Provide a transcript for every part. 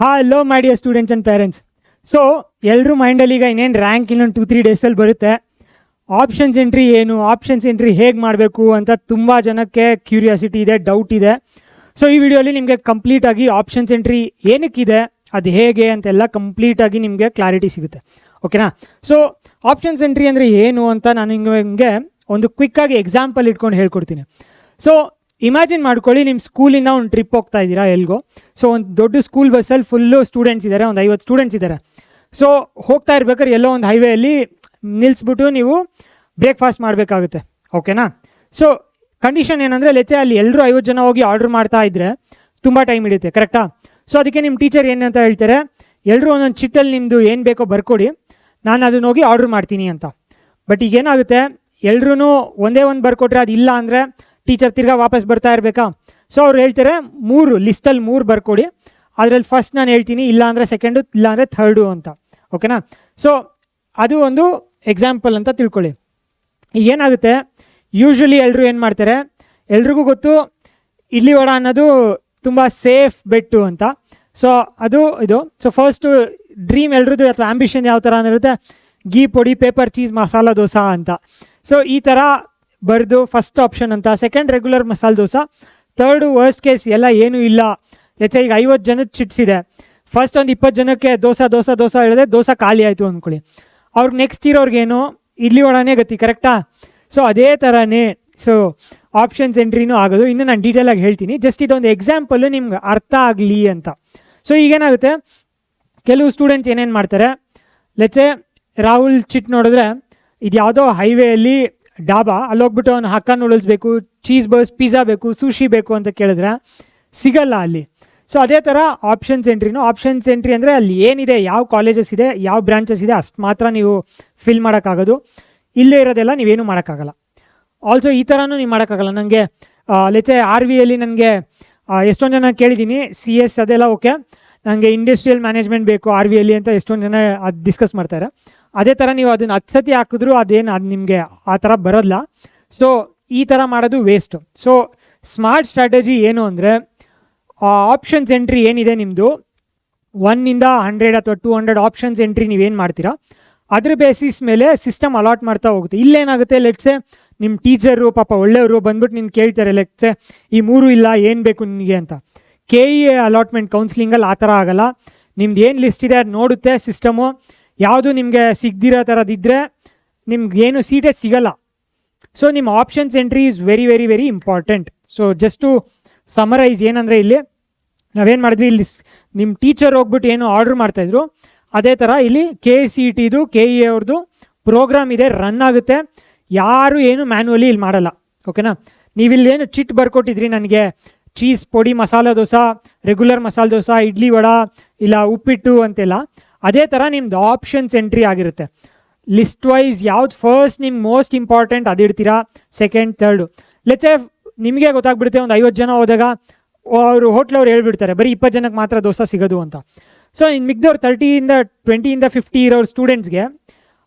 Hello my dear students and parents. So ಎಲ್ಲರೂ ಮೈಂಡಲ್ಲಿ ಈಗ ಇನ್ನೇನು ರ್ಯಾಂಕ್ ಇನ್ನೊಂದು 2-3 ಡೇಸಲ್ಲಿ ಬರುತ್ತೆ. ಆಪ್ಷನ್ಸ್ ಎಂಟ್ರಿ ಏನು, ಆಪ್ಷನ್ಸ್ ಎಂಟ್ರಿ ಹೇಗೆ ಮಾಡಬೇಕು ಅಂತ ತುಂಬ ಜನಕ್ಕೆ ಕ್ಯೂರಿಯಾಸಿಟಿ ಇದೆ, ಡೌಟ್ ಇದೆ. ಸೊ ಈ ವಿಡಿಯೋಲಿ ನಿಮಗೆ ಕಂಪ್ಲೀಟಾಗಿ ಆಪ್ಷನ್ಸ್ ಎಂಟ್ರಿ ಏನಕ್ಕಿದೆ, ಅದು ಹೇಗೆ ಅಂತೆಲ್ಲ ಕಂಪ್ಲೀಟಾಗಿ ನಿಮಗೆ ಕ್ಲಾರಿಟಿ ಸಿಗುತ್ತೆ. ಓಕೆನಾ? ಸೊ ಆಪ್ಷನ್ಸ್ ಎಂಟ್ರಿ ಅಂದರೆ ಏನು ಅಂತ ನಾನು ನಿಮಗೆ ಒಂದು ಕ್ವಿಕ್ಕಾಗಿ ಎಕ್ಸಾಂಪಲ್ ಇಟ್ಕೊಂಡು ಹೇಳ್ಕೊಡ್ತೀನಿ. ಸೊ ಇಮ್ಯಾಜಿನ್ ಮಾಡ್ಕೊಳ್ಳಿ, ನಿಮ್ಮ ಸ್ಕೂಲಿಂದ ಒಂದು ಟ್ರಿಪ್ ಹೋಗ್ತಾ ಇದ್ದೀರಾ ಎಲ್ಗೋ. ಸೊ ಒಂದು ದೊಡ್ಡ ಸ್ಕೂಲ್ ಬಸ್ಸಲ್ಲಿ ಫುಲ್ಲು ಸ್ಟೂಡೆಂಟ್ಸ್ ಇದ್ದಾರೆ, ಒಂದು 50 ಸ್ಟೂಡೆಂಟ್ಸ್ ಇದ್ದಾರೆ. ಸೊ ಹೋಗ್ತಾ ಇರ್ಬೇಕಾದ್ರೆ ಎಲ್ಲೋ ಒಂದು ಹೈವೇಯಲ್ಲಿ ನಿಲ್ಲಿಸ್ಬಿಟ್ಟು ನೀವು ಬ್ರೇಕ್ಫಾಸ್ಟ್ ಮಾಡಬೇಕಾಗುತ್ತೆ. ಓಕೆನಾ? ಸೊ ಕಂಡೀಷನ್ ಏನಂದರೆ, ಲೆಚ್ಚೆ ಅಲ್ಲಿ ಎಲ್ಲರೂ 50 ಜನ ಹೋಗಿ ಆರ್ಡ್ರ್ ಮಾಡ್ತಾ ಇದ್ದರೆ ತುಂಬ ಟೈಮ್ ಹಿಡಿಯುತ್ತೆ, ಕರೆಕ್ಟಾ? ಸೊ ಅದಕ್ಕೆ ನಿಮ್ಮ ಟೀಚರ್ ಏನಂತ ಹೇಳ್ತಾರೆ, ಎಲ್ಲರೂ ಒಂದೊಂದು ಚಿಟ್ಟಲ್ಲಿ ನಿಮ್ಮದು ಏನು ಬೇಕೋ ಬರ್ಕೊಡಿ, ನಾನು ಅದನ್ನ ಹೋಗಿ ಆರ್ಡ್ರ್ ಮಾಡ್ತೀನಿ ಅಂತ. ಬಟ್ ಈಗೇನಾಗುತ್ತೆ, ಎಲ್ಲರೂ ಒಂದೇ ಒಂದು ಬರ್ಕೊಟ್ರೆ ಅದಿಲ್ಲ ಅಂದರೆ ಟೀಚರ್ ತಿರ್ಗಾ ವಾಪಸ್ ಬರ್ತಾ ಇರಬೇಕಾ? ಸೊ ಅವ್ರು ಹೇಳ್ತಾರೆ 3 ಲಿಸ್ಟಲ್ಲಿ 3 ಬರ್ಕೊಡಿ, ಅದರಲ್ಲಿ ಫಸ್ಟ್ ನಾನು ಹೇಳ್ತೀನಿ, ಇಲ್ಲ ಅಂದರೆ ಸೆಕೆಂಡು, ಇಲ್ಲ ಅಂದರೆ ಥರ್ಡು ಅಂತ. ಓಕೆನಾ? ಸೊ ಅದು ಒಂದು ಎಕ್ಸಾಂಪಲ್ ಅಂತ ತಿಳ್ಕೊಳ್ಳಿ. ಏನಾಗುತ್ತೆ, ಯೂಶ್ವಲಿ ಎಲ್ಲರೂ ಏನು ಮಾಡ್ತಾರೆ, ಎಲ್ರಿಗೂ ಗೊತ್ತು ಇಡ್ಲಿ ವಡ ಅನ್ನೋದು ತುಂಬ ಸೇಫ್ ಬೆಟ್ಟು ಅಂತ. ಸೊ ಅದು ಇದು. ಸೊ ಫಸ್ಟು ಡ್ರೀಮ್ ಎಲ್ರದ್ದು ಅಥವಾ ಆ್ಯಂಬಿಷನ್ ಯಾವ ಥರ ಅಂದಿರುತ್ತೆ, ಗೀ ಪೊಡಿ ಪೇಪರ್ ಚೀಸ್ ಮಸಾಲ ದೋಸೆ ಅಂತ. ಸೊ ಈ ಥರ ಬರೆದು ಫಸ್ಟ್ ಆಪ್ಷನ್ ಅಂತ, second regular masala dosa, third worst case ಎಲ್ಲ ಏನೂ ಇಲ್ಲ, ಹೆಚ್ಚೆ ಈಗ 50 ಜನದ ಚಿಟ್ಸ್ ಇದೆ, ಫಸ್ಟ್ ಒಂದು 20 ಜನಕ್ಕೆ ದೋಸೆ ದೋಸೆ ದೋಸೆ ಹೇಳಿದ್ರೆ ದೋಸೆ ಖಾಲಿ ಆಯಿತು ಅಂದ್ಕೊಳ್ಳಿ, ಅವ್ರಿಗೆ ನೆಕ್ಸ್ಟ್ ಇರೋರ್ಗೇನು ಇಡ್ಲಿ ವಡಾನೇ ಗತಿ, ಕರೆಕ್ಟಾ? ಸೊ ಅದೇ ಥರನೇ ಸೊ ಆಪ್ಷನ್ಸ್ ಎಂಟ್ರಿನೂ ಆಗೋದು. ಇನ್ನು ನಾನು ಡೀಟೇಲಾಗಿ ಹೇಳ್ತೀನಿ, ಜಸ್ಟ್ ಇದೊಂದು ಎಕ್ಸಾಂಪಲ್ಲು ನಿಮ್ಗೆ ಅರ್ಥ ಆಗಲಿ ಅಂತ. ಸೊ ಈಗೇನಾಗುತ್ತೆ, ಕೆಲವು ಸ್ಟೂಡೆಂಟ್ಸ್ ಏನೇನು ಮಾಡ್ತಾರೆ, ಲೆಚ್ಚೆ ರಾಹುಲ್ ಚಿಟ್ ನೋಡಿದ್ರೆ ಇದು ಯಾವುದೋ ಹೈವೇಯಲ್ಲಿ ಡಾಬಾ, ಅಲ್ಲಿ ಹೋಗ್ಬಿಟ್ಟು ಅವ್ನು ಹಕ್ಕ ನೂಡಲ್ಸ್ ಬೇಕು, ಚೀಸ್ ಬರ್ಸ್, ಪಿಜ್ಜಾ ಬೇಕು, ಸುಶಿ ಬೇಕು ಅಂತ ಕೇಳಿದ್ರೆ ಸಿಗಲ್ಲ ಅಲ್ಲಿ. ಸೊ ಅದೇ ಥರ ಆಪ್ಷನ್ಸ್ ಎಂಟ್ರಿನೂ. ಆಪ್ಷನ್ಸ್ ಎಂಟ್ರಿ ಅಂದರೆ ಅಲ್ಲಿ ಏನಿದೆ, ಯಾವ ಕಾಲೇಜಸ್ ಇದೆ, ಯಾವ ಬ್ರಾಂಚಸ್ ಇದೆ ಅಷ್ಟು ಮಾತ್ರ ನೀವು ಫಿಲ್ ಮಾಡೋಕ್ಕಾಗೋದು, ಇಲ್ಲೇ ಇರೋದೆಲ್ಲ ನೀವೇನು ಮಾಡೋಕ್ಕಾಗಲ್ಲ. ಆಲ್ಸೋ ಈ ಥರನೂ ನೀವು ಮಾಡೋಕ್ಕಾಗಲ್ಲ. ನನಗೆ ಲೆಚ್ಚೆ RVಯಲ್ಲಿ ನನಗೆ ಎಷ್ಟೊಂದು ಜನ ಕೇಳಿದ್ದೀನಿ, CS ಅದೆಲ್ಲ ಓಕೆ, ನನಗೆ ಇಂಡಸ್ಟ್ರಿಯಲ್ ಮ್ಯಾನೇಜ್ಮೆಂಟ್ ಬೇಕು RVಯಲ್ಲಿ ಅಂತ ಎಷ್ಟೊಂದು ಜನ ಅದು ಡಿಸ್ಕಸ್ ಮಾಡ್ತಾರೆ. ಅದೇ ಥರ ನೀವು ಅದನ್ನು 10 ಸತಿ ಹಾಕಿದ್ರೂ ಅದು ನಿಮಗೆ ಆ ಥರ ಬರೋಲ್ಲ. ಸೊ ಈ ಥರ ಮಾಡೋದು ವೇಸ್ಟು. ಸೊ ಸ್ಮಾರ್ಟ್ ಸ್ಟ್ರಾಟಜಿ ಏನು ಅಂದರೆ, ಆಪ್ಷನ್ಸ್ ಎಂಟ್ರಿ ಏನಿದೆ ನಿಮ್ಮದು 1ಇಂದ 100 ಅಥವಾ 200 ಆಪ್ಷನ್ಸ್ ಎಂಟ್ರಿ ನೀವೇನು ಮಾಡ್ತೀರಾ ಅದ್ರ ಬೇಸಿಸ್ ಮೇಲೆ ಸಿಸ್ಟಮ್ ಅಲಾಟ್ ಮಾಡ್ತಾ ಹೋಗುತ್ತೆ. ಇಲ್ಲೇನಾಗುತ್ತೆ, ಲೆಟ್ಸೆ ನಿಮ್ಮ ಟೀಚರು ಪಾಪ ಒಳ್ಳೆಯವರು ಬಂದ್ಬಿಟ್ಟು ನಿನ್ನ ಕೇಳ್ತಾರೆ, ಲೆಟ್ಸೆ ಈ 3 ಇಲ್ಲ, ಏನು ಬೇಕು ನಿನಗೆ ಅಂತ. KEA ಅಲಾಟ್ಮೆಂಟ್ ಕೌನ್ಸಿಲಿಂಗಲ್ಲಿ ಆ ಥರ ಆಗೋಲ್ಲ. ನಿಮ್ದು ಏನು ಲಿಸ್ಟ್ ಇದೆ ಅದು ನೋಡುತ್ತೆ ಸಿಸ್ಟಮು, ಯಾವುದು ನಿಮಗೆ ಸಿಗದಿರೋ ಥರದಿದ್ದರೆ ನಿಮ್ಗೆ ಏನು ಸೀಟೇ ಸಿಗಲ್ಲ. ಸೊ ನಿಮ್ಮ options entry is very very very important. So just to summarise ಏನಂದರೆ, ಇಲ್ಲಿ ನಾವೇನು ಮಾಡಿದ್ವಿ, ಇಲ್ಲಿ ನಿಮ್ಮ ಟೀಚರ್ ಹೋಗ್ಬಿಟ್ಟು ಏನು ಆರ್ಡ್ರ್ ಮಾಡ್ತಾಯಿದ್ರು, ಅದೇ ಥರ ಇಲ್ಲಿ KCETದು KEA ಅವ್ರದ್ದು ಪ್ರೋಗ್ರಾಮ್ ಇದೆ, ರನ್ ಆಗುತ್ತೆ. ಯಾರು ಏನು ಮ್ಯಾನ್ಯುವಲಿ ಇಲ್ಲಿ ಮಾಡಲ್ಲ. ಓಕೆನಾ? ನೀವಿಲ್ಲೇನು ಚಿಟ್ ಬರ್ಕೊಟ್ಟಿದ್ರಿ, ನನಗೆ ಚೀಸ್ ಪೊಡಿ ಮಸಾಲ ದೋಸೆ, ರೆಗ್ಯುಲರ್ ಮಸಾಲೆ ದೋಸೆ, ಇಡ್ಲಿ ವಡ, ಇಲ್ಲ ಉಪ್ಪಿಟ್ಟು ಅಂತೆಲ್ಲ, ಅದೇ ಥರ ನಿಮ್ದು ಆಪ್ಷನ್ಸ್ ಎಂಟ್ರಿ ಆಗಿರುತ್ತೆ. ಲಿಸ್ಟ್ ವೈಸ್ ಯಾವ್ದು ಫಸ್ಟ್ ನಿಮ್ಗೆ ಮೋಸ್ಟ್ ಇಂಪಾರ್ಟೆಂಟ್ ಅದು ಇಡ್ತೀರಾ, ಸೆಕೆಂಡ್ ಥರ್ಡು. ಲೆಟ್ಸೆ ನಿಮಗೆ ಗೊತ್ತಾಗ್ಬಿಡುತ್ತೆ, ಒಂದು 50 ಜನ ಹೋದಾಗ ಅವರು ಹೋಟ್ಲವ್ರು ಹೇಳ್ಬಿಡ್ತಾರೆ ಬರೀ 20 ಜನಕ್ಕೆ ಮಾತ್ರ ದೋಸೆ ಸಿಗೋದು ಅಂತ. ಸೊ ಇನ್ನು ಮಿಕ್ದವ್ರು 30ಇಂದ 20ಇಂದ 50 ಇರೋರು ಸ್ಟೂಡೆಂಟ್ಸ್ಗೆ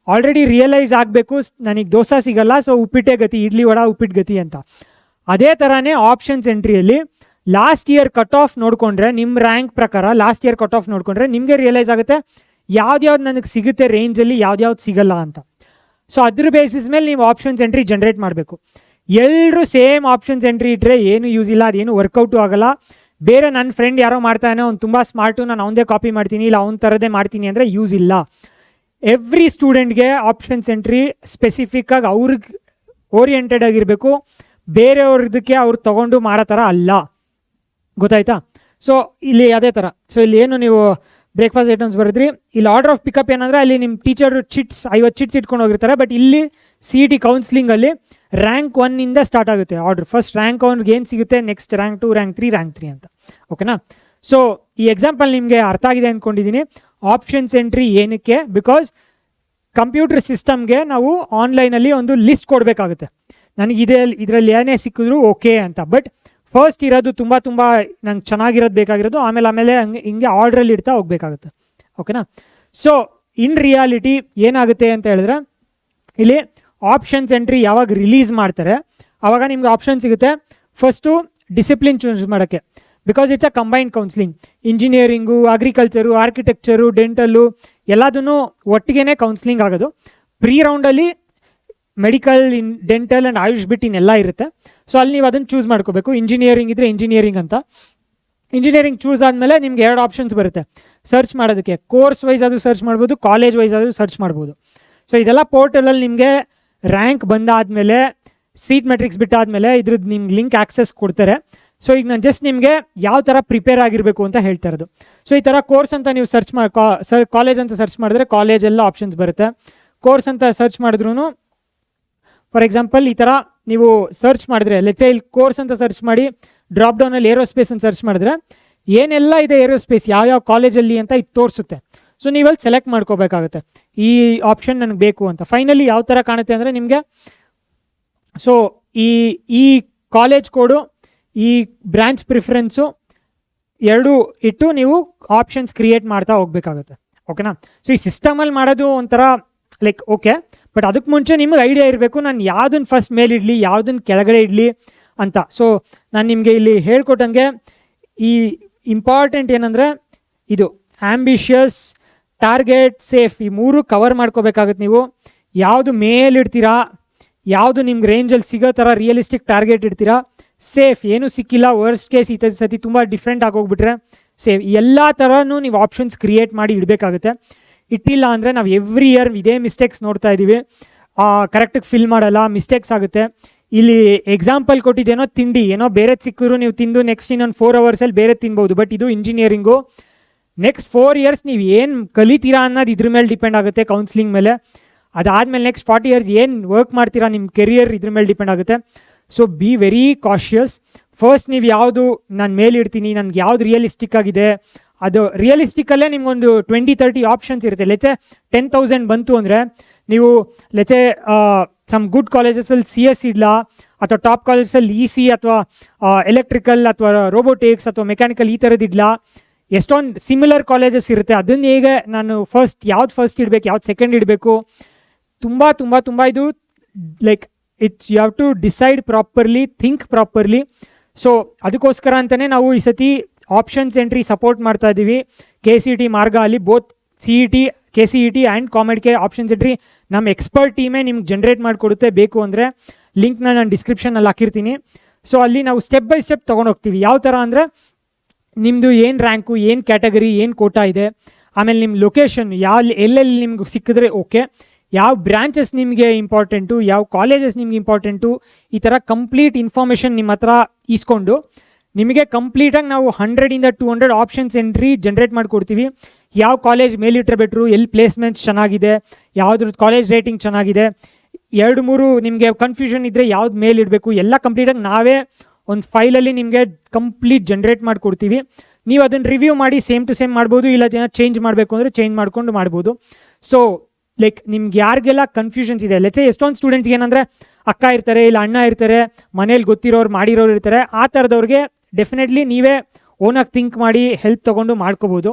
ಆಲ್ರೆಡಿ ರಿಯಲೈಸ್ ಆಗಬೇಕು, ನನಗೆ ದೋಸೆ ಸಿಗಲ್ಲ, ಸೊ ಉಪ್ಪಿಟ್ಟೆ ಗತಿ, ಇಡ್ಲಿ ವಡ ಉಪ್ಪಿಟ್ಟು ಗತಿ ಅಂತ. ಅದೇ ಥರನೇ ಆಪ್ಷನ್ಸ್ ಎಂಟ್ರಿಯಲ್ಲಿ ಲಾಸ್ಟ್ ಇಯರ್ ಕಟ್ ಆಫ್ ನೋಡಿಕೊಂಡ್ರೆ, ನಿಮ್ಮ ರ್ಯಾಂಕ್ ಪ್ರಕಾರ ಲಾಸ್ಟ್ ಇಯರ್ ಕಟ್ ಆಫ್ ನೋಡಿಕೊಂಡ್ರೆ ನಿಮಗೆ ರಿಯಲೈಸ್ ಆಗುತ್ತೆ ಯಾವ್ದು ನನಗೆ ಸಿಗುತ್ತೆ ರೇಂಜಲ್ಲಿ, ಯಾವ್ದು ಸಿಗಲ್ಲ ಅಂತ. ಸೊ ಅದ್ರ ಬೇಸಿಸ್ ಮೇಲೆ ನೀವು ಆಪ್ಷನ್ಸ್ ಎಂಟ್ರಿ ಜನ್ರೇಟ್ ಮಾಡಬೇಕು. ಎಲ್ಲರೂ ಸೇಮ್ ಆಪ್ಷನ್ಸ್ ಎಂಟ್ರಿ ಇಟ್ಟರೆ ಏನು ಯೂಸ್ ಇಲ್ಲ, ಅದೇನು ವರ್ಕೌಟು ಆಗೋಲ್ಲ. ಬೇರೆ ನನ್ನ ಫ್ರೆಂಡ್ ಯಾರೋ ಮಾಡ್ತಾನೆ, ಅವ್ನು ತುಂಬ ಸ್ಮಾರ್ಟು, ನಾನು ಅವನದೇ ಕಾಪಿ ಮಾಡ್ತೀನಿ, ಇಲ್ಲ ಅವ್ನ ಥರದೇ ಮಾಡ್ತೀನಿ ಅಂದರೆ ಯೂಸ್ ಇಲ್ಲ. ಎವ್ರಿ ಸ್ಟೂಡೆಂಟ್ಗೆ ಆಪ್ಷನ್ಸ್ ಎಂಟ್ರಿ ಸ್ಪೆಸಿಫಿಕ್ಕಾಗಿ ಅವ್ರಿಗೆ ಓರಿಯೆಂಟೆಡ್ ಆಗಿರಬೇಕು, ಬೇರೆಯವ್ರದಕ್ಕೆ ಅವ್ರು ತೊಗೊಂಡು ಮಾಡೋ ಥರ ಅಲ್ಲ. ಗೊತ್ತಾಯ್ತಾ? ಸೊ ಇಲ್ಲಿ ಅದೇ ಥರ. ಸೊ ಇಲ್ಲಿ ಏನು ನೀವು ಬ್ರೇಕ್ಫಾಸ್ಟ್ ಐಟಮ್ಸ್ ಬರೆದ್ರಿ, ಇಲ್ಲಿ ಆರ್ಡರ್ ಆಫ್ ಪಿಕಪ್ ಏನಂದರೆ, ಅಲ್ಲಿ ನಿಮ್ಮ ಟೀಚರ್ ಚಿಟ್ಸ್ 50 ಚಿಟ್ಸ್ ಇಟ್ಕೊಂಡು ಹೋಗಿರ್ತಾರೆ. ಬಟ್ ಇಲ್ಲಿ CET ಕೌನ್ಸಿಲಿಂಗಲ್ಲಿ ರ್ಯಾಂಕ್ 1ಇಂದ ಸ್ಟಾರ್ಟ್ ಆಗುತ್ತೆ ಆರ್ಡ್ರ್. ಫಸ್ಟ್ ರ್ಯಾಂಕ್ ಅವ್ನಿಗೆ ಏನು ಸಿಗುತ್ತೆ, ನೆಕ್ಸ್ಟ್ ರ್ಯಾಂಕ್ 2, ರ್ಯಾಂಕ್ 3, ರ್ಯಾಂಕ್ 3 ಅಂತ. ಓಕೆನಾ? ಸೊ ಈ ಎಕ್ಸಾಂಪಲ್ ನಿಮಗೆ ಅರ್ಥ ಆಗಿದೆ ಅಂದ್ಕೊಂಡಿದ್ದೀನಿ. ಆಪ್ಷನ್ಸ್ ಎಂಟ್ರಿ ಏನಕ್ಕೆ, ಬಿಕಾಸ್ ಕಂಪ್ಯೂಟರ್ ಸಿಸ್ಟಮ್ಗೆ ನಾವು ಆನ್ಲೈನಲ್ಲಿ ಒಂದು ಲಿಸ್ಟ್ ಕೊಡಬೇಕಾಗುತ್ತೆ, ನನಗೆ ಇದರಲ್ಲಿ ಏನೇ ಸಿಕ್ಕಿದ್ರು ಓಕೆ ಅಂತ. ಬಟ್ ಫಸ್ಟ್ ಇರೋದು ತುಂಬ ನಂಗೆ ಚೆನ್ನಾಗಿರೋದು ಬೇಕಾಗಿರೋದು, ಆಮೇಲೆ ಹಿಂಗೆ ಆರ್ಡ್ರಲ್ಲಿ ಇಡ್ತಾ ಹೋಗ್ಬೇಕಾಗುತ್ತೆ. ಓಕೆನಾ? ಸೊ ಇನ್ ರಿಯಾಲಿಟಿ ಏನಾಗುತ್ತೆ ಅಂತ ಹೇಳಿದ್ರೆ, ಇಲ್ಲಿ ಆಪ್ಷನ್ಸ್ ಎಂಟ್ರಿ ಯಾವಾಗ ರಿಲೀಸ್ ಮಾಡ್ತಾರೆ ಆವಾಗ ನಿಮ್ಗೆ ಆಪ್ಷನ್ ಸಿಗುತ್ತೆ. ಫಸ್ಟು ಡಿಸಿಪ್ಲಿನ್ ಚೂಸ್ ಮಾಡೋಕ್ಕೆ, because it's a combined counselling. Engineering, agriculture, architecture, dental ಎಲ್ಲದೂ ಒಟ್ಟಿಗೆ ಕೌನ್ಸಿಲಿಂಗ್ ಆಗೋದು. ಪ್ರೀ ರೌಂಡಲ್ಲಿ ಮೆಡಿಕಲ್, ಡೆಂಟಲ್ ಆ್ಯಂಡ್ ಆಯುಷ್ ಬಿಟ್ಟು ಇನ್ನೆಲ್ಲ ಇರುತ್ತೆ. ಸೊ ಅಲ್ಲಿ ನೀವು ಅದನ್ನು ಚೂಸ್ ಮಾಡ್ಕೋಬೇಕು. ಇಂಜಿನಿಯರಿಂಗ್ ಇದ್ದರೆ ಇಂಜಿನಿಯರಿಂಗ್ ಅಂತ. ಇಂಜಿನಿಯರಿಂಗ್ ಚೂಸ್ ಆದಮೇಲೆ ನಿಮ್ಗೆ 2 ಆಪ್ಷನ್ಸ್ ಬರುತ್ತೆ ಸರ್ಚ್ ಮಾಡೋದಕ್ಕೆ. ಕೋರ್ಸ್ ವೈಸ್ ಆದರೂ ಸರ್ಚ್ ಮಾಡ್ಬೋದು, ಕಾಲೇಜ್ ವೈಸ್ ಆದರೂ ಸರ್ಚ್ ಮಾಡ್ಬೋದು. ಸೊ ಇದೆಲ್ಲ ಪೋರ್ಟಲಲ್ಲಿ ನಿಮಗೆ ರ್ಯಾಂಕ್ ಬಂದಾದಮೇಲೆ, ಸೀಟ್ ಮೆಟ್ರಿಕ್ಸ್ ಬಿಟ್ಟಾದಮೇಲೆ ಇದ್ರದ್ದು ನಿಮ್ಗೆ ಲಿಂಕ್ ಆಕ್ಸೆಸ್ ಕೊಡ್ತಾರೆ. ಸೊ ಈಗ ನಾನು ಜಸ್ಟ್ ನಿಮಗೆ ಯಾವ ಥರ ಪ್ರಿಪೇರ್ ಆಗಿರಬೇಕು ಅಂತ ಹೇಳ್ತಾ ಇರೋದು. ಸೊ ಈ ಥರ ಕೋರ್ಸ್ ಅಂತ ನೀವು ಸರ್ಚ್ ಮಾಡಿ ಕಾಲೇಜ್ ಅಂತ ಸರ್ಚ್ ಮಾಡಿದ್ರೆ ಕಾಲೇಜ್ ಎಲ್ಲ ಆಪ್ಷನ್ಸ್ ಬರುತ್ತೆ. ಕೋರ್ಸ್ ಅಂತ ಸರ್ಚ್ ಮಾಡಿದ್ರೂ ಫಾರ್ ಎಕ್ಸಾಂಪಲ್ ಈ ಥರ ನೀವು ಸರ್ಚ್ ಮಾಡಿದ್ರೆ, ಲೆಟ್ಸ್ ಇಲ್ಲಿ ಕೋರ್ಸ್ ಅಂತ ಸರ್ಚ್ ಮಾಡಿ ಡ್ರಾಪ್ ಡೌನಲ್ಲಿ ಏರೋಸ್ಪೇಸ್ ಅಂತ ಸರ್ಚ್ ಮಾಡಿದ್ರೆ ಏನೆಲ್ಲ ಇದೆ ಏರೋಸ್ಪೇಸ್ ಯಾವ ಕಾಲೇಜಲ್ಲಿ ಅಂತ ಇದು ತೋರಿಸುತ್ತೆ. ಸೊ ನೀವಲ್ಲಿ ಸೆಲೆಕ್ಟ್ ಮಾಡ್ಕೋಬೇಕಾಗುತ್ತೆ ಈ ಆಪ್ಷನ್ ನನಗೆ ಬೇಕು ಅಂತ. ಫೈನಲಿ ಯಾವ ಥರ ಕಾಣುತ್ತೆ ಅಂದರೆ ನಿಮಗೆ ಸೊ ಈ ಕಾಲೇಜ್ ಕೋಡು, ಈ ಬ್ರಾಂಚ್ ಪ್ರಿಫರೆನ್ಸು ಎರಡೂ ಇಟ್ಟು ನೀವು ಆಪ್ಷನ್ಸ್ ಕ್ರಿಯೇಟ್ ಮಾಡ್ತಾ ಹೋಗ್ಬೇಕಾಗುತ್ತೆ. ಓಕೆನಾ? ಸೊ ಈ ಸಿಸ್ಟಮಲ್ಲಿ ಮಾಡೋದು ಒಂಥರ ಲೈಕ್ ಓಕೆ, ಬಟ್ ಅದಕ್ಕೆ ಮುಂಚೆ ನಿಮಗೆ ಐಡಿಯಾ ಇರಬೇಕು ನಾನು ಯಾವುದನ್ನು ಫಸ್ಟ್ ಮೇಲಿಡಲಿ, ಯಾವುದನ್ನು ಕೆಳಗಡೆ ಇಡಲಿ ಅಂತ. ಸೊ ನಾನು ನಿಮಗೆ ಇಲ್ಲಿ ಹೇಳ್ಕೊಟ್ಟಂಗೆ ಈ ಇಂಪಾರ್ಟೆಂಟ್ ಏನಂದರೆ ಇದು ಆ್ಯಂಬಿಷಿಯಸ್, ಟಾರ್ಗೆಟ್, ಸೇಫ್, ಈ 3 ಕವರ್ ಮಾಡ್ಕೋಬೇಕಾಗುತ್ತೆ. ನೀವು ಯಾವುದು ಮೇಲಿಡ್ತೀರಾ, ಯಾವುದು ನಿಮ್ಗೆ ರೇಂಜಲ್ಲಿ ಸಿಗೋ ಥರ ರಿಯಲಿಸ್ಟಿಕ್ ಟಾರ್ಗೆಟ್ ಇಡ್ತೀರಾ, ಸೇಫ್ ಏನೂ ಸಿಕ್ಕಿಲ್ಲ, ವರ್ಸ್ಟ್ ಕೇಸ್ ಈ ಸತಿ ತುಂಬ ಡಿಫ್ರೆಂಟ್ ಆಗೋಗ್ಬಿಟ್ರೆ ಸೇಫ್, ಎಲ್ಲ ಥರನೂ ನೀವು ಆಪ್ಷನ್ಸ್ ಕ್ರಿಯೇಟ್ ಮಾಡಿ ಇಡಬೇಕಾಗುತ್ತೆ. ಇಟ್ಟಿಲ್ಲ ಅಂದರೆ ನಾವು ಎವ್ರಿ ಇಯರ್ ಇದೇ ಮಿಸ್ಟೇಕ್ಸ್ ನೋಡ್ತಾ ಇದ್ದೀವಿ. ಕರೆಕ್ಟಾಗಿ ಫಿಲ್ ಮಾಡಲ್ಲ, ಮಿಸ್ಟೇಕ್ಸ್ ಆಗುತ್ತೆ. ಇಲ್ಲಿ ಎಕ್ಸಾಂಪಲ್ ಕೊಟ್ಟಿದ್ದೇನೋ ತಿಂಡಿ, ಏನೋ ಬೇರೆ ಸಿಕ್ಕಿದ್ರು ನೀವು ತಿಂದು ನೆಕ್ಸ್ಟ್ ಇನ್ನೊಂದು 4 ಅವರ್ಸಲ್ಲಿ ಬೇರೆ ತಿನ್ಬೋದು. ಬಟ್ ಇದು ಇಂಜಿನಿಯರಿಂಗು, ನೆಕ್ಸ್ಟ್ 4 ಇಯರ್ಸ್ ನೀವು ಏನು ಕಲಿತೀರಾ ಅನ್ನೋದು ಇದ್ರ ಮೇಲೆ ಡಿಪೆಂಡ್ ಆಗುತ್ತೆ, ಕೌನ್ಸಿಲಿಂಗ್ ಮೇಲೆ. ಅದಾದಮೇಲೆ ನೆಕ್ಸ್ಟ್ 40 ಇಯರ್ಸ್ ಏನು ವರ್ಕ್ ಮಾಡ್ತೀರಾ, ನಿಮ್ಮ ಕೆರಿಯರ್ ಇದ್ರ ಮೇಲೆ ಡಿಪೆಂಡ್ ಆಗುತ್ತೆ. So be very cautious. First ನೀವು ಯಾವುದು ನಾನು ಮೇಲಿಡ್ತೀನಿ, ನನಗೆ ಯಾವುದು ರಿಯಲಿಸ್ಟಿಕ್ ಆಗಿದೆ, ಅದು ರಿಯಲಿಸ್ಟಿಕಲ್ಲೇ ನಿಮ್ಗೊಂದು 20-30 ಆಪ್ಷನ್ಸ್ ಇರುತ್ತೆ. ಲೆಚೆ 10,000 ಬಂತು ಅಂದರೆ ನೀವು ಲೆಚೆ ಸಮ್ ಗುಡ್ ಕಾಲೇಜಸಲ್ಲಿ CS ಇಡಲಾ, ಅಥವಾ ಟಾಪ್ ಕಾಲೇಜಸಲ್ಲಿ EC ಅಥವಾ ಎಲೆಕ್ಟ್ರಿಕಲ್ ಅಥವಾ ರೋಬೋಟಿಕ್ಸ್ ಅಥವಾ ಮೆಕ್ಯಾನಿಕಲ್ ಈ ಥರದ್ದು ಇಡಲಾ. ಎಷ್ಟೊಂದು ಸಿಮಿಲರ್ ಕಾಲೇಜಸ್ ಇರುತ್ತೆ. ಅದನ್ನು ಹೇಗೆ ನಾನು ಯಾವ್ದು ಫಸ್ಟ್ ಇಡಬೇಕು, ಯಾವ್ದು ಸೆಕೆಂಡ್ ಇಡಬೇಕು, ತುಂಬ ತುಂಬ ತುಂಬ ಇದು like it's you have to decide properly, think properly. So ಅದಕ್ಕೋಸ್ಕರ ಅಂತಲೇ ನಾವು ಈ ಸತಿ ಆಪ್ಷನ್ಸ್ ಎಂಟ್ರಿ ಸಪೋರ್ಟ್ ಮಾಡ್ತಾ ಇದ್ದೀವಿ. KCET ಮಾರ್ಗ ಅಲ್ಲಿ ಬೋತ್ CET, KCET ಆ್ಯಂಡ್ ಕಾಮೆಡ್ಗೆ ಆಪ್ಷನ್ಸ್ ಎಂಟ್ರಿ ನಮ್ಮ ಎಕ್ಸ್ಪರ್ಟ್ ಟೀಮೇ ನಿಮ್ಗೆ ಜನ್ರೇಟ್ ಮಾಡಿಕೊಡುತ್ತೆ. ಬೇಕು ಅಂದರೆ ಲಿಂಕ್ನ ನಾನು ಡಿಸ್ಕ್ರಿಪ್ಷನಲ್ಲಿ ಹಾಕಿರ್ತೀನಿ. ಸೊ ಅಲ್ಲಿ ನಾವು ಸ್ಟೆಪ್ ಬೈ ಸ್ಟೆಪ್ ತೊಗೊಂಡೋಗ್ತೀವಿ. ಯಾವ ಥರ ಅಂದರೆ ನಿಮ್ಮದು ಏನು ರ್ಯಾಂಕು, ಏನು ಕ್ಯಾಟಗರಿ, ಏನು ಕೋಟಾ ಇದೆ, ಆಮೇಲೆ ನಿಮ್ಮ ಲೊಕೇಶನ್ ಎಲ್ಲೆಲ್ಲಿ ನಿಮ್ಗೆ ಸಿಕ್ಕಿದ್ರೆ ಓಕೆ, ಯಾವ ಬ್ರಾಂಚಸ್ ನಿಮಗೆ ಇಂಪಾರ್ಟೆಂಟು, ಯಾವ ಕಾಲೇಜಸ್ ನಿಮ್ಗೆ ಇಂಪಾರ್ಟೆಂಟು, ಈ ಥರ ಕಂಪ್ಲೀಟ್ ಇನ್ಫಾರ್ಮೇಷನ್ ನಿಮ್ಮ ಹತ್ರ ಇಸ್ಕೊಂಡು ನಿಮಗೆ ಕಂಪ್ಲೀಟಾಗಿ ನಾವು 100ಇಂದ 200 ಆಪ್ಷನ್ಸ್ ಎಂಟ್ರಿ ಜನ್ರೇಟ್ ಮಾಡಿಕೊಡ್ತೀವಿ. ಯಾವ ಕಾಲೇಜ್ ಮೇಲಿಟ್ಟರೆ ಬೆಟ್ರು, ಎಲ್ಲಿ ಪ್ಲೇಸ್ಮೆಂಟ್ಸ್ ಚೆನ್ನಾಗಿದೆ, ಯಾವುದ್ರ ಕಾಲೇಜ್ ರೇಟಿಂಗ್ ಚೆನ್ನಾಗಿದೆ, 2-3 ನಿಮಗೆ ಕನ್ಫ್ಯೂಷನ್ ಇದ್ದರೆ ಯಾವ್ದು ಮೇಲಿಡಬೇಕು, ಎಲ್ಲ ಕಂಪ್ಲೀಟಾಗಿ ನಾವೇ ಒಂದು ಫೈಲಲ್ಲಿ ನಿಮಗೆ ಕಂಪ್ಲೀಟ್ ಜನ್ರೇಟ್ ಮಾಡಿಕೊಡ್ತೀವಿ. ನೀವು ಅದನ್ನು ರಿವ್ಯೂ ಮಾಡಿ ಸೇಮ್ ಟು ಸೇಮ್ ಮಾಡ್ಬೋದು, ಇಲ್ಲ ಚೇಂಜ್ ಮಾಡಬೇಕು ಅಂದರೆ ಚೇಂಜ್ ಮಾಡ್ಕೊಂಡು ಮಾಡ್ಬೋದು. ಸೊ ಲೈಕ್ ನಿಮ್ಗೆ ಯಾರಿಗೆಲ್ಲ ಕನ್ಫ್ಯೂಷನ್ಸ್ ಇದೆ, ಲೆಟ್ಸೆ ಎಷ್ಟೊಂದು ಸ್ಟೂಡೆಂಟ್ಸ್ಗೆ ಏನಂದರೆ ಅಕ್ಕ ಇರ್ತಾರೆ, ಇಲ್ಲ ಅಣ್ಣ ಇರ್ತಾರೆ, ಮನೇಲಿ ಗೊತ್ತಿರೋರು ಮಾಡಿರೋರು ಇರ್ತಾರೆ, ಆ ಥರದವ್ರಿಗೆ ಡೆಫಿನೆಟ್ಲಿ ನೀವೇ ಓನಾಗಿ ಥಿಂಕ್ ಮಾಡಿ ಹೆಲ್ಪ್ ತೊಗೊಂಡು ಮಾಡ್ಕೋಬೋದು.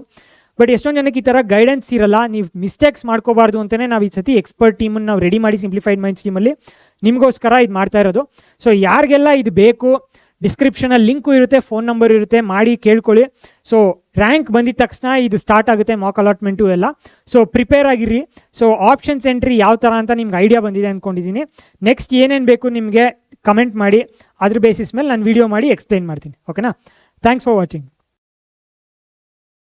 ಬಟ್ ಎಷ್ಟೊಂದು ಜನಕ್ಕೆ ಈ ಥರ ಗೈಡೆನ್ಸ್ ಇರಲ್ಲ. ನೀವು ಮಿಸ್ಟೇಕ್ಸ್ ಮಾಡ್ಕೋಬಾರ್ದು ಅಂತಲೇ ನಾವು ಈ ಸತಿ ಎಕ್ಸ್ಪರ್ಟ್ ಟೀಮನ್ನು ನಾವು ರೆಡಿ ಮಾಡಿ ಸಿಂಪ್ಲಿಫೈಡ್ ಮೈಂಡ್ಸ್ ಟೀಮಲ್ಲಿ ನಿಮಗೋಸ್ಕರ ಇದು ಮಾಡ್ತಾ ಇರೋದು. ಸೊ ಯಾರಿಗೆಲ್ಲ ಇದು ಬೇಕು, ಡಿಸ್ಕ್ರಿಪ್ಷನಲ್ಲಿ ಲಿಂಕು ಇರುತ್ತೆ, ಫೋನ್ ನಂಬರ್ ಇರುತ್ತೆ, ಮಾಡಿ ಕೇಳ್ಕೊಳ್ಳಿ. ಸೊ ರ್ಯಾಂಕ್ ಬಂದಿದ ತಕ್ಷಣ ಇದು ಸ್ಟಾರ್ಟ್ ಆಗುತ್ತೆ, ಮಾಕ್ ಅಲಾಟ್ಮೆಂಟು ಎಲ್ಲ. ಸೊ ಪ್ರಿಪೇರ್ ಆಗಿರಿ. ಸೊ ಆಪ್ಷನ್ಸ್ ಎಂಟ್ರಿ ಯಾವ ಥರ ಅಂತ ನಿಮ್ಗೆ ಐಡಿಯಾ ಬಂದಿದೆ ಅಂದ್ಕೊಂಡಿದ್ದೀನಿ. ನೆಕ್ಸ್ಟ್ ಏನೇನು ಬೇಕು ನಿಮಗೆ ಕಮೆಂಟ್ ಮಾಡಿ, ಅದ್ರ ಬೇಸಿಸ್ ಮೇಲೆ ನಾನು ವೀಡಿಯೋ ಮಾಡಿ ಎಕ್ಸ್ಪ್ಲೈನ್ ಮಾಡ್ತೀನಿ. ಓಕೆನಾ? Thanks for watching.